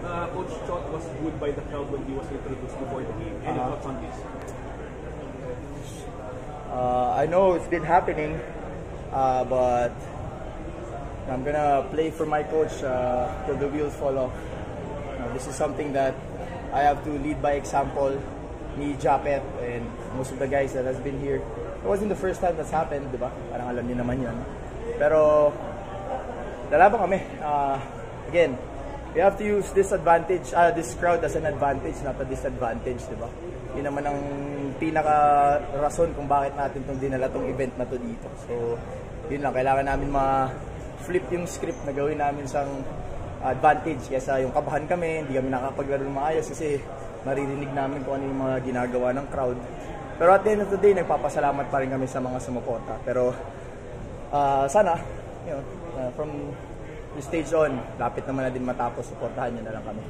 Coach Chot was booed by the crowd when he was introduced before the game. Any thoughts on this? I know it's been happening, but I'm gonna play for my coach till the wheels fall off. This is something that I have to lead by example. Me, Japet, and most of the guys that has been here. It wasn't the first time that's happened, di ba? Parang alam niyo naman yun. Pero, lalaban kami. Again, we have to use this advantage, this crowd as an advantage, not a disadvantage, di ba? Yun naman ang pinaka-rason kung bakit natin itong dinala tong event na to dito. So, yun lang. Kailangan namin ma-flip yung script na gawin namin sang advantage. Kesa yung kabahan kami, hindi kami nakapaglaro ng maayos kasi maririnig namin kung ano yung mga ginagawa ng crowd. Pero at the end of the day, nagpapasalamat pa rin kami sa mga sumuporta. Pero sana, from the stage on, lapit naman na din matapos, suportahan nyo na lang kami.